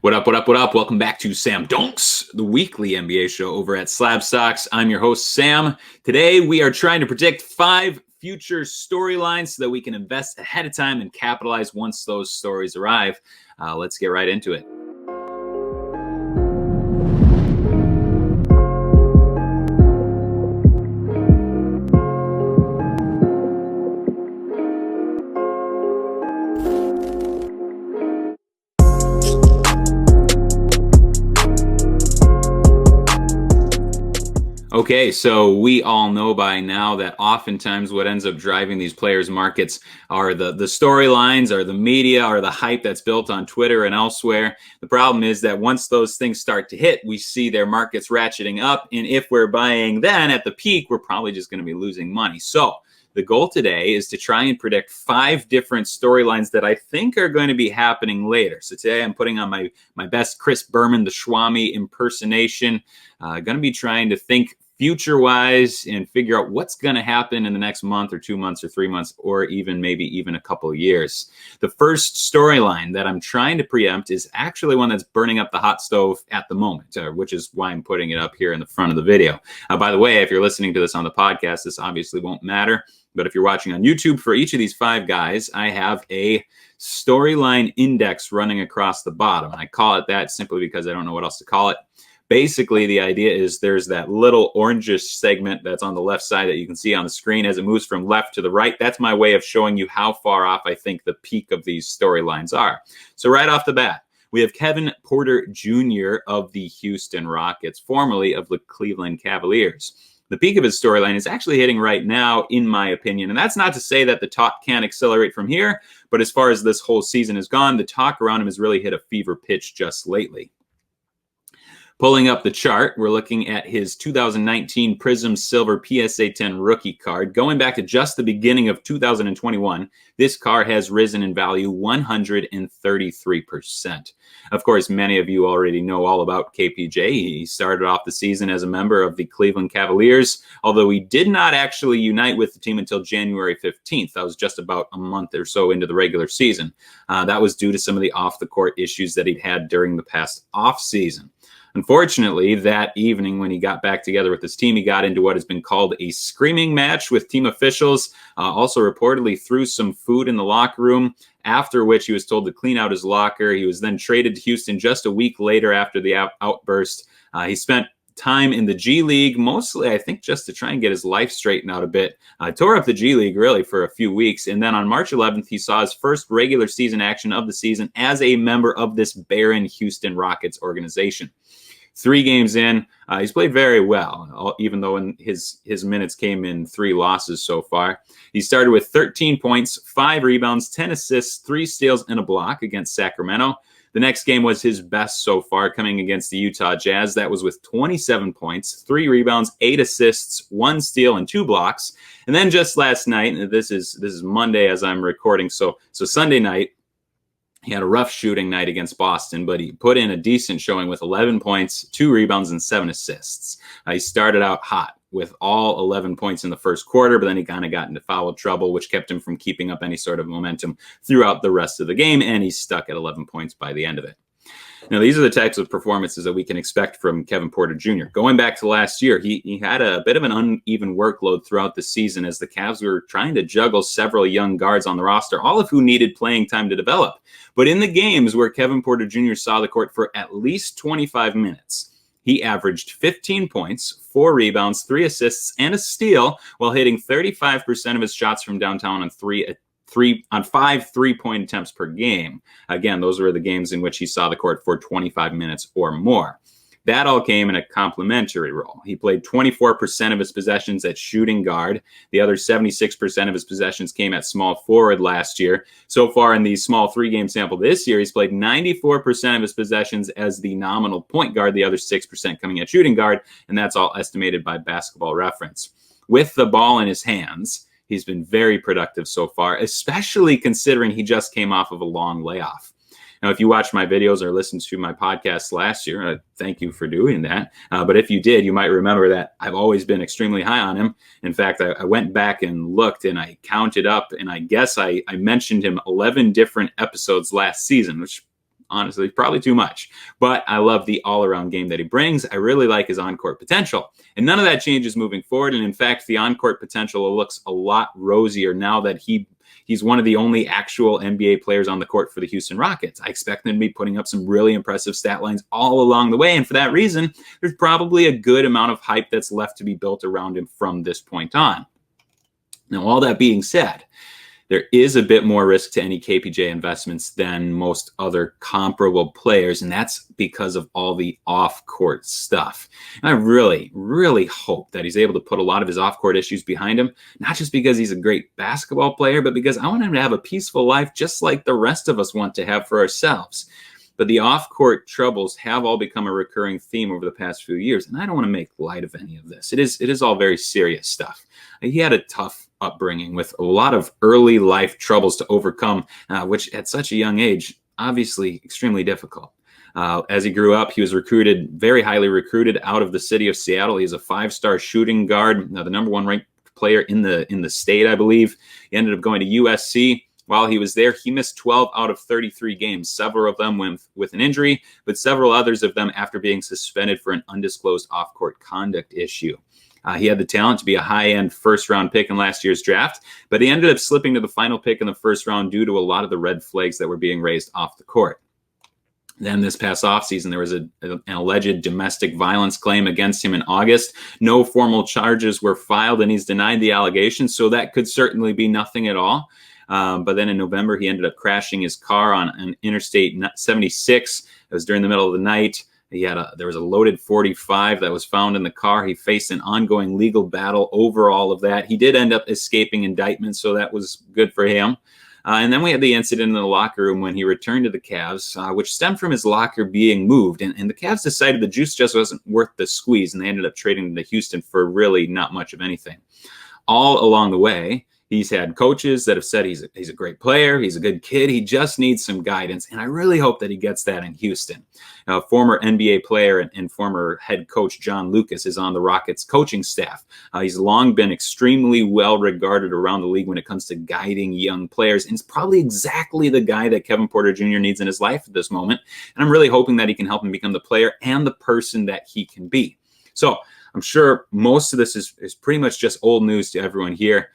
What up, what up, what up? Welcome back to Sam Dunks, the weekly NBA show over at SlabStox. I'm your host, Sam. Today, we are trying to predict 5 future storylines so that we can invest ahead of time and capitalize once those stories arrive. Let's get right into it. Okay, so we all know by now that oftentimes what ends up driving these players' markets are the storylines, or the media, or the hype that's built on Twitter and elsewhere. The problem is that once those things start to hit, we see their markets ratcheting up, and if we're buying then at the peak, we're probably just going to be losing money. So the goal today is to try and predict 5 different storylines that I think are going to be happening later. So today I'm putting on my best Chris Berman, the Schwami impersonation. Going to be trying to think future-wise and figure out what's going to happen in the next month or 2 months or 3 months or maybe even a couple of years. The first storyline that I'm trying to preempt is actually one that's burning up the hot stove at the moment, which is why I'm putting it up here in the front of the video. By the way, if you're listening to this on the podcast, this obviously won't matter. But if you're watching on YouTube, for each of these 5 guys, I have a storyline index running across the bottom. I call it that simply because I don't know what else to call it. Basically, the idea is there's that little orangish segment that's on the left side that you can see on the screen as it moves from left to the right. That's my way of showing you how far off I think the peak of these storylines are. So right off the bat, we have Kevin Porter Jr. of the Houston Rockets, formerly of the Cleveland Cavaliers. The peak of his storyline is actually hitting right now, in my opinion. And that's not to say that the talk can't accelerate from here. But as far as this whole season has gone, the talk around him has really hit a fever pitch just lately. Pulling up the chart, we're looking at his 2019 Prism Silver PSA 10 rookie card. Going back to just the beginning of 2021, this card has risen in value 133%. Of course, many of you already know all about KPJ. He started off the season as a member of the Cleveland Cavaliers, although he did not actually unite with the team until January 15th. That was just about a month or so into the regular season. That was due to some of the off-the-court issues that he'd had during the past off-season. Unfortunately, that evening when he got back together with his team, he got into what has been called a screaming match with team officials, also reportedly threw some food in the locker room, after which he was told to clean out his locker. He was then traded to Houston just a week later after the outburst. He spent time in the G League, mostly I think just to try and get his life straightened out a bit. Tore up the G League really for a few weeks, and then on March 11th he saw his first regular season action of the season as a member of this barren Houston Rockets organization. 3 games in, he's played very well, even though his minutes came in 3 losses so far. He started with 13 points, 5 rebounds, 10 assists, 3 steals, and a block against Sacramento. The next game was his best so far, coming against the Utah Jazz. That was with 27 points, 3 rebounds, 8 assists, 1 steal, and 2 blocks. And then just last night, and this is Monday as I'm recording, so Sunday night, he had a rough shooting night against Boston, but he put in a decent showing with 11 points, 2 rebounds, and 7 assists. He started out hot with all 11 points in the first quarter, but then he kind of got into foul trouble, which kept him from keeping up any sort of momentum throughout the rest of the game, and he's stuck at 11 points by the end of it. Now, these are the types of performances that we can expect from Kevin Porter Jr. Going back to last year, he had a bit of an uneven workload throughout the season as the Cavs were trying to juggle several young guards on the roster, all of who needed playing time to develop. But in the games where Kevin Porter Jr. saw the court for at least 25 minutes, he averaged 15 points, 4 rebounds, 3 assists, and a steal while hitting 35% of his shots from downtown on 5 3-point attempts per game. Again, those were the games in which he saw the court for 25 minutes or more. That all came in a complementary role. He played 24% of his possessions at shooting guard. The other 76% of his possessions came at small forward last year. So far in the small 3-game sample this year, he's played 94% of his possessions as the nominal point guard, the other 6% coming at shooting guard, and that's all estimated by Basketball Reference. With the ball in his hands, he's been very productive so far, especially considering he just came off of a long layoff. Now, if you watched my videos or listened to my podcast last year, thank you for doing that. But if you did, you might remember that I've always been extremely high on him. In fact, I went back and looked and I counted up, and I guess I mentioned him 11 different episodes last season, which honestly, probably too much. But I love the all-around game that he brings. I really like his on-court potential. And none of that changes moving forward. And in fact, the on-court potential looks a lot rosier now that he's one of the only actual NBA players on the court for the Houston Rockets. I expect them to be putting up some really impressive stat lines all along the way. And for that reason, there's probably a good amount of hype that's left to be built around him from this point on. Now, all that being said, there is a bit more risk to any KPJ investments than most other comparable players, and that's because of all the off-court stuff. And I really, really hope that he's able to put a lot of his off-court issues behind him, not just because he's a great basketball player, but because I want him to have a peaceful life just like the rest of us want to have for ourselves. But the off-court troubles have all become a recurring theme over the past few years, and I don't want to make light of any of this. It is all very serious stuff. He had a tough upbringing with a lot of early life troubles to overcome, which at such a young age, obviously extremely difficult. As he grew up, he was recruited, very highly recruited out of the city of Seattle. He's a 5-star shooting guard, the number 1 ranked player in the state, I believe. He ended up going to USC. While he was there, he missed 12 out of 33 games, several of them with an injury, but several others of them after being suspended for an undisclosed off-court conduct issue. He had the talent to be a high-end first-round pick in last year's draft, but he ended up slipping to the final pick in the first round due to a lot of the red flags that were being raised off the court. Then this past offseason, there was an alleged domestic violence claim against him in August. No formal charges were filed, and he's denied the allegations, so that could certainly be nothing at all. But then in November, he ended up crashing his car on an Interstate 76. It was during the middle of the night. There was a loaded .45 that was found in the car. He faced an ongoing legal battle over all of that. He did end up escaping indictment, so that was good for him. And then we had the incident in the locker room when he returned to the Cavs, which stemmed from his locker being moved. And the Cavs decided the juice just wasn't worth the squeeze, and they ended up trading to Houston for really not much of anything. All along the way, he's had coaches that have said he's a great player, he's a good kid, he just needs some guidance, and I really hope that he gets that in Houston. Former NBA player and former head coach John Lucas is on the Rockets coaching staff. He's long been extremely well regarded around the league when it comes to guiding young players, and it's probably exactly the guy that Kevin Porter Jr. needs in his life at this moment, and I'm really hoping that he can help him become the player and the person that he can be. So I'm sure most of this is pretty much just old news to everyone here,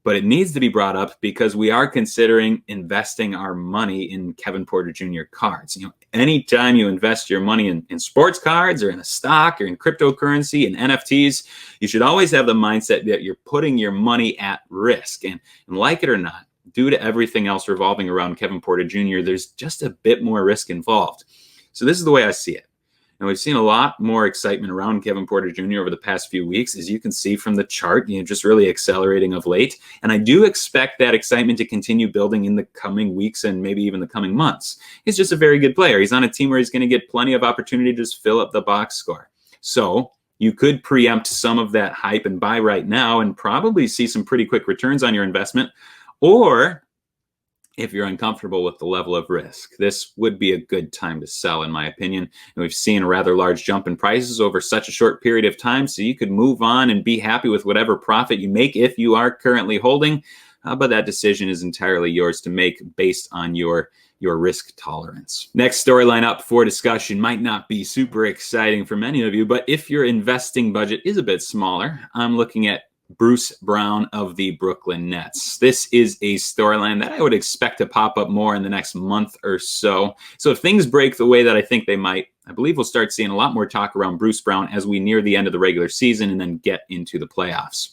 but it needs to be brought up because we are considering investing our money in Kevin Porter Jr. cards. Anytime you invest your money in sports cards or in a stock or in cryptocurrency and NFTs, you should always have the mindset that you're putting your money at risk. And like it or not, due to everything else revolving around Kevin Porter Jr., there's just a bit more risk involved. So this is the way I see it. And we've seen a lot more excitement around Kevin Porter Jr. over the past few weeks, as you can see from the chart, just really accelerating of late. And I do expect that excitement to continue building in the coming weeks and maybe even the coming months. He's just a very good player. He's on a team where he's going to get plenty of opportunity to just fill up the box score. So you could preempt some of that hype and buy right now and probably see some pretty quick returns on your investment. Or if you're uncomfortable with the level of risk, this would be a good time to sell, in my opinion. And we've seen a rather large jump in prices over such a short period of time, so you could move on and be happy with whatever profit you make if you are currently holding. But that decision is entirely yours to make based on your risk tolerance. Next storyline up for discussion might not be super exciting for many of you, but if your investing budget is a bit smaller, I'm looking at Bruce Brown of the Brooklyn Nets. This is a storyline that I would expect to pop up more in the next month or so. So if things break the way that I think they might, I believe we'll start seeing a lot more talk around Bruce Brown as we near the end of the regular season and then get into the playoffs.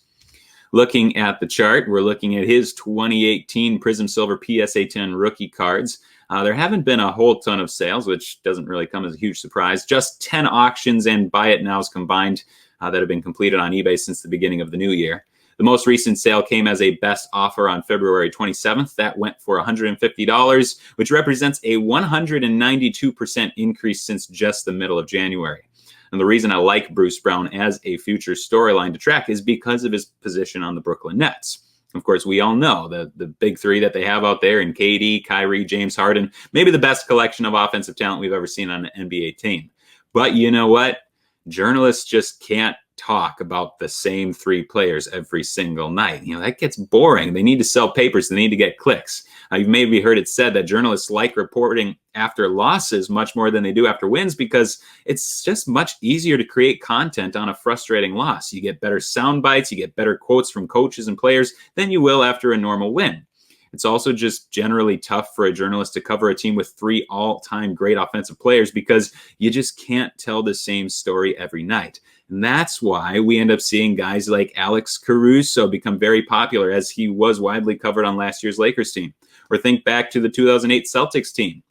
Looking at the chart, we're looking at his 2018 Prism Silver PSA 10 rookie cards. There haven't been a whole ton of sales, which doesn't really come as a huge surprise. Just 10 auctions and buy it nows combined that have been completed on eBay since the beginning of the new year. The most recent sale came as a best offer on February 27th. That went for $150, which represents a 192% increase since just the middle of January. And the reason I like Bruce Brown as a future storyline to track is because of his position on the Brooklyn Nets. Of course, we all know the big three that they have out there in KD, Kyrie, James Harden, maybe the best collection of offensive talent we've ever seen on an NBA team. But you know what? Journalists just can't talk about the same three players every single night. That gets boring. They need to sell papers. They need to get clicks. You've maybe heard it said that journalists like reporting after losses much more than they do after wins because it's just much easier to create content on a frustrating loss. You get better sound bites, you get better quotes from coaches and players than you will after a normal win. It's also just generally tough for a journalist to cover a team with three all-time great offensive players because you just can't tell the same story every night. And that's why we end up seeing guys like Alex Caruso become very popular, as he was widely covered on last year's Lakers team. Or think back to the 2008 Celtics team.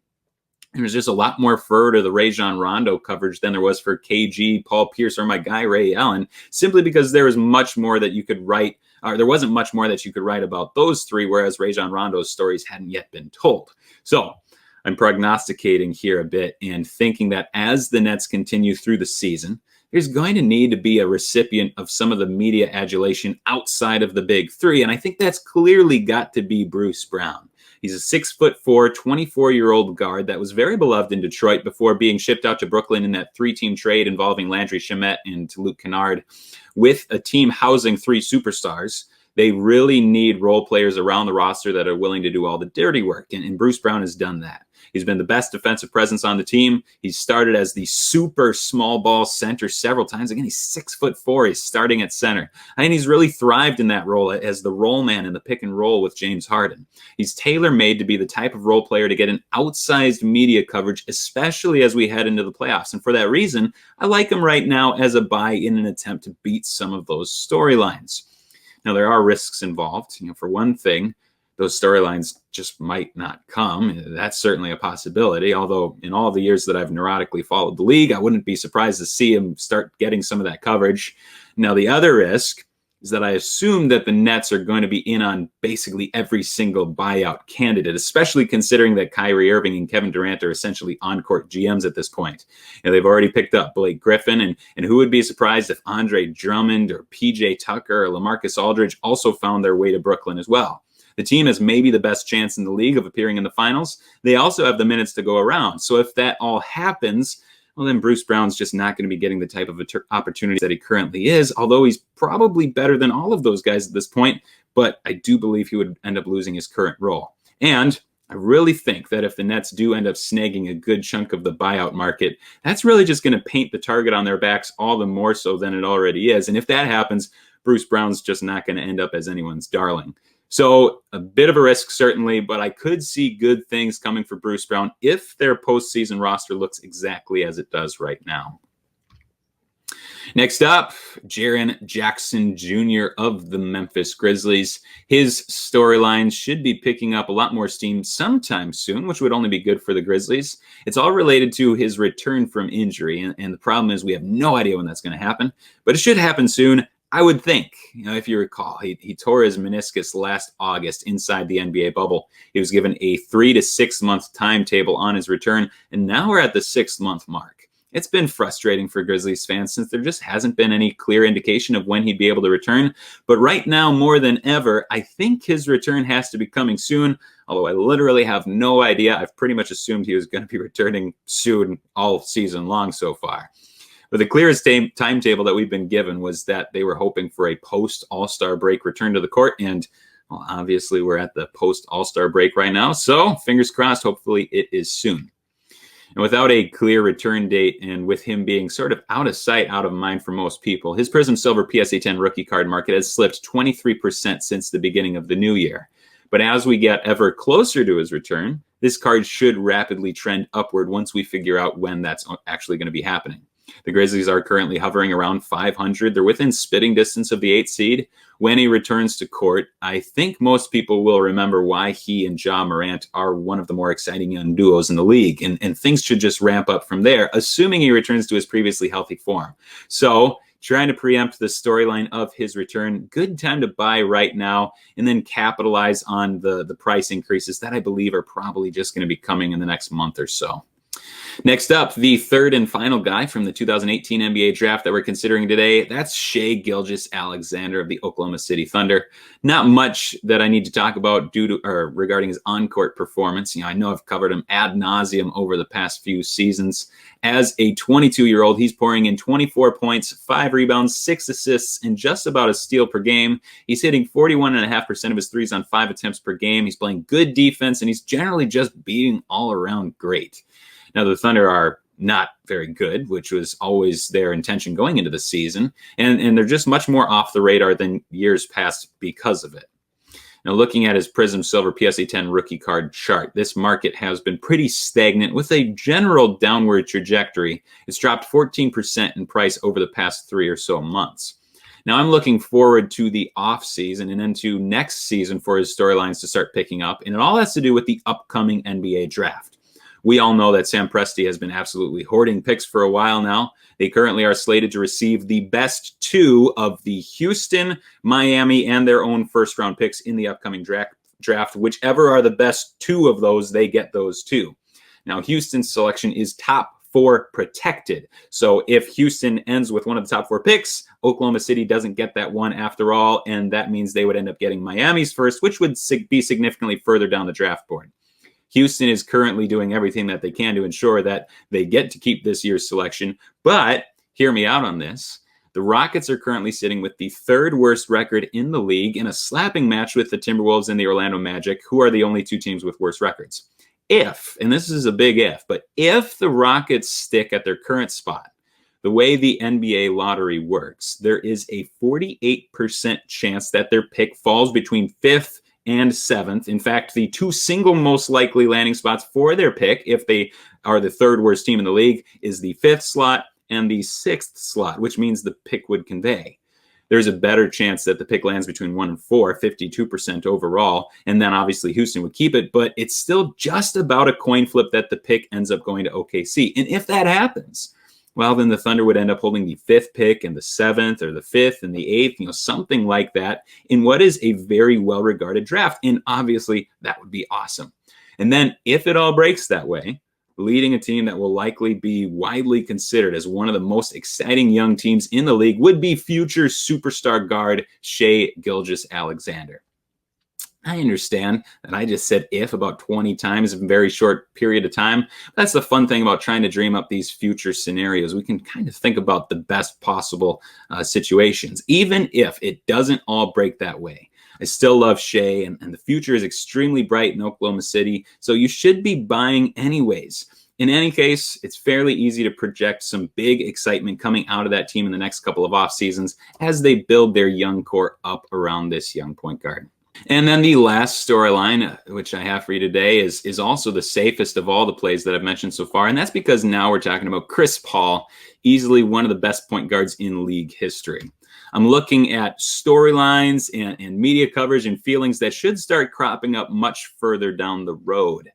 There's just a lot more fur to the Rajon Rondo coverage than there was for KG, Paul Pierce, or my guy Ray Allen, simply because there was much more that you could write, or there wasn't much more that you could write about those three, whereas Rajon Rondo's stories hadn't yet been told. So I'm prognosticating here a bit and thinking that as the Nets continue through the season, there's going to need to be a recipient of some of the media adulation outside of the big three, and I think that's clearly got to be Bruce Brown. He's a 6'4", 24-year-old guard that was very beloved in Detroit before being shipped out to Brooklyn in that three-team trade involving Landry Shamet and Luke Kennard. With a team housing three superstars, they really need role players around the roster that are willing to do all the dirty work, and Bruce Brown has done that. He's been the best defensive presence on the team. He's started as the super small ball center several times. Again, he's 6'4". He's starting at center. I mean, he's really thrived in that role as the roll man in the pick and roll with James Harden. He's tailor-made to be the type of role player to get an outsized media coverage, especially as we head into the playoffs. And for that reason, I like him right now as a buy in an attempt to beat some of those storylines. Now, there are risks involved. For one thing, those storylines just might not come. That's certainly a possibility, although in all the years that I've neurotically followed the league, I wouldn't be surprised to see him start getting some of that coverage. Now, the other risk is that I assume that the Nets are going to be in on basically every single buyout candidate, especially considering that Kyrie Irving and Kevin Durant are essentially on-court GMs at this point. They've already picked up Blake Griffin, and who would be surprised if Andre Drummond or PJ Tucker or LaMarcus Aldridge also found their way to Brooklyn as well. The team has maybe the best chance in the league of appearing in the finals. They also have the minutes to go around. So if that all happens, well, then Bruce Brown's just not going to be getting the type of opportunities that he currently is, although he's probably better than all of those guys at this point. But I do believe he would end up losing his current role. And I really think that if the Nets do end up snagging a good chunk of the buyout market, that's really just going to paint the target on their backs all the more so than it already is. And if that happens, Bruce Brown's just not going to end up as anyone's darling. So a bit of a risk, certainly, but I could see good things coming for Bruce Brown if their postseason roster looks exactly as it does right now. Next up, Jaren Jackson Jr. of the Memphis Grizzlies. His storyline should be picking up a lot more steam sometime soon, which would only be good for the Grizzlies. It's all related to his return from injury, and the problem is we have no idea when that's going to happen, but it should happen soon. I would think, if you recall, he tore his meniscus last August inside the NBA bubble. He was given a 3 to 6 month timetable on his return, and now we're at the 6th month mark. It's been frustrating for Grizzlies fans since there just hasn't been any clear indication of when he'd be able to return. But right now, more than ever, I think his return has to be coming soon, although I literally have no idea. I've pretty much assumed he was going to be returning soon all season long so far. But the clearest timetable that we've been given was that they were hoping for a post-All-Star break return to the court. And well, obviously, we're at the post-All-Star break right now. So fingers crossed, hopefully it is soon. And without a clear return date and with him being sort of out of sight, out of mind for most people, his Prism Silver PSA 10 rookie card market has slipped 23% since the beginning of the new year. But as we get ever closer to his return, this card should rapidly trend upward once we figure out when that's actually going to be happening. The Grizzlies are currently hovering around 500. They're within spitting distance of the 8th seed. When he returns to court, I think most people will remember why he and Ja Morant are one of the more exciting young duos in the league. And things should just ramp up from there, assuming he returns to his previously healthy form. So trying to preempt the storyline of his return, good time to buy right now and then capitalize on the price increases that I believe are probably just going to be coming in the next month or so. Next up, the third and final guy from the 2018 NBA draft that we're considering today, that's Shai GilgeousAlexander of the Oklahoma City Thunder. Not much that I need to talk about regarding his on-court performance. I know I've covered him ad nauseum over the past few seasons. As a 22-year-old, he's pouring in 24 points, 5 rebounds, 6 assists, and just about a steal per game. He's hitting 41.5% of his threes on 5 attempts per game. He's playing good defense, and he's generally just being all around great. Now, the Thunder are not very good, which was always their intention going into the season, and they're just much more off the radar than years past because of it. Now, looking at his Prism Silver PSA 10 rookie card chart, this market has been pretty stagnant with a general downward trajectory. It's dropped 14% in price over the past 3 or so months. Now, I'm looking forward to the offseason and into next season for his storylines to start picking up, and it all has to do with the upcoming NBA draft. We all know that Sam Presti has been absolutely hoarding picks for a while now. They currently are slated to receive the best 2 of the Houston, Miami, and their own first-round picks in the upcoming draft. Whichever are the best 2 of those, they get those 2. Now, Houston's selection is top 4 protected. So if Houston ends with one of the top 4 picks, Oklahoma City doesn't get that one after all, and that means they would end up getting Miami's first, which would be significantly further down the draft board. Houston is currently doing everything that they can to ensure that they get to keep this year's selection. But hear me out on this. The Rockets are currently sitting with the 3rd worst record in the league in a slapping match with the Timberwolves and the Orlando Magic, who are the only 2 teams with worse records. If, and this is a big if, but if the Rockets stick at their current spot, the way the NBA lottery works, there is a 48% chance that their pick falls between 5th and 7th. In fact, the 2 single most likely landing spots for their pick, if they are the 3rd worst team in the league, is the 5th slot and the 6th slot, which means the pick would convey. There's a better chance that the pick lands between 1 and 4, 52% overall, and then obviously Houston would keep it, but it's still just about a coin flip that the pick ends up going to OKC. And if that happens, well, then the Thunder would end up holding the 5th pick and the 7th or the 5th and the 8th, something like that in what is a very well-regarded draft. And obviously that would be awesome. And then if it all breaks that way, leading a team that will likely be widely considered as one of the most exciting young teams in the league would be future superstar guard Shai GilgeousAlexander. I understand that I just said if about 20 times in a very short period of time. That's the fun thing about trying to dream up these future scenarios. We can kind of think about the best possible situations, even if it doesn't all break that way. I still love Shai, and the future is extremely bright in Oklahoma City, so you should be buying anyways. In any case, it's fairly easy to project some big excitement coming out of that team in the next couple of off seasons as they build their young core up around this young point guard. And then the last storyline, which I have for you today, is also the safest of all the plays that I've mentioned so far. And that's because now we're talking about Chris Paul, easily one of the best point guards in league history. I'm looking at storylines and media coverage and feelings that should start cropping up much further down the road.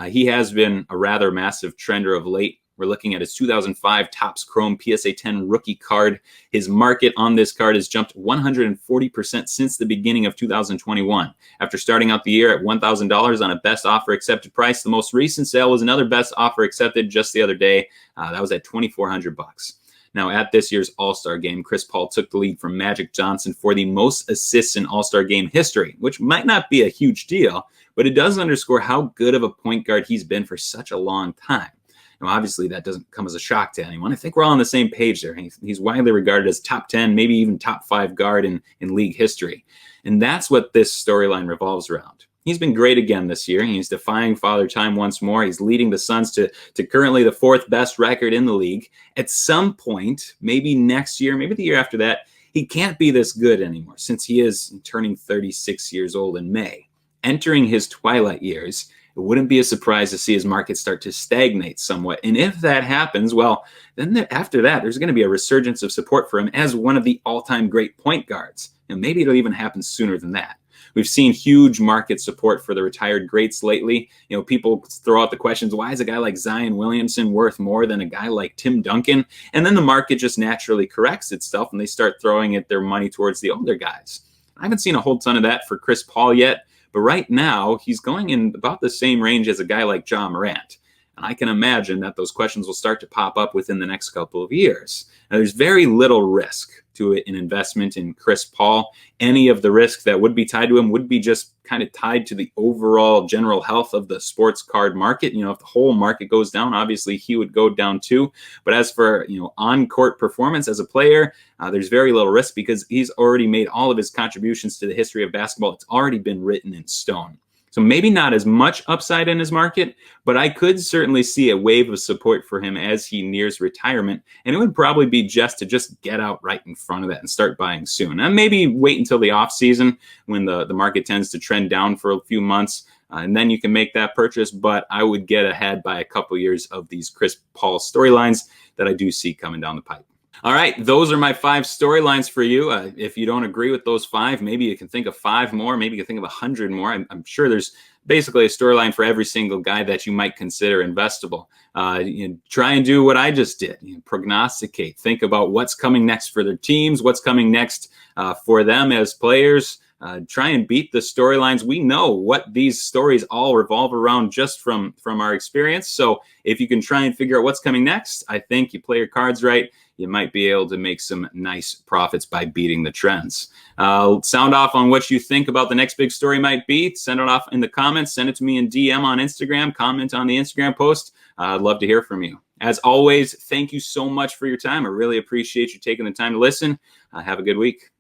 He has been a rather massive trender of late. We're looking at his 2005 Topps Chrome PSA 10 rookie card. His market on this card has jumped 140% since the beginning of 2021. After starting out the year at $1,000 on a best offer accepted price, the most recent sale was another best offer accepted just the other day. That was at $2,400. Now, at this year's All-Star Game, Chris Paul took the lead from Magic Johnson for the most assists in All-Star Game history, which might not be a huge deal, but it does underscore how good of a point guard he's been for such a long time. Now, obviously, that doesn't come as a shock to anyone. I think we're all on the same page there. He's widely regarded as top 10, maybe even top 5 guard in league history. And that's what this storyline revolves around. He's been great again this year. He's defying Father Time once more. He's leading the Suns to currently the 4th best record in the league. At some point, maybe next year, maybe the year after that, he can't be this good anymore since he is turning 36 years old in May. Entering his twilight years, it wouldn't be a surprise to see his market start to stagnate somewhat. And if that happens, well, then after that, there's going to be a resurgence of support for him as one of the all-time great point guards. And maybe it'll even happen sooner than that. We've seen huge market support for the retired greats lately. People throw out the questions, why is a guy like Zion Williamson worth more than a guy like Tim Duncan? And then the market just naturally corrects itself and they start throwing their money towards the older guys. I haven't seen a whole ton of that for Chris Paul yet. But right now, he's going in about the same range as a guy like Ja Morant. And I can imagine that those questions will start to pop up within the next couple of years. Now, there's very little risk to an investment in Chris Paul. Any of the risk that would be tied to him would be just kind of tied to the overall general health of the sports card market. If the whole market goes down, obviously he would go down too. But as for, on-court performance as a player, there's very little risk because he's already made all of his contributions to the history of basketball. It's already been written in stone. So maybe not as much upside in his market, but I could certainly see a wave of support for him as he nears retirement. And it would probably be just to get out right in front of that and start buying soon. And maybe wait until the off season when the market tends to trend down for a few months. And then you can make that purchase. But I would get ahead by a couple years of these Chris Paul storylines that I do see coming down the pipe. All right, those are my 5 storylines for you. If you don't agree with those 5, maybe you can think of 5 more. Maybe you can think of 100 more. I'm sure there's basically a storyline for every single guy that you might consider investable. Try and do what I just did. Prognosticate. Think about what's coming next for their teams, what's coming next for them as players. Try and beat the storylines. We know what these stories all revolve around just from our experience. So if you can try and figure out what's coming next, I think you play your cards right. You might be able to make some nice profits by beating the trends. Sound off on what you think about the next big story might be. Send it off in the comments. Send it to me in DM on Instagram. Comment on the Instagram post. I'd love to hear from you. As always, thank you so much for your time. I really appreciate you taking the time to listen. Have a good week.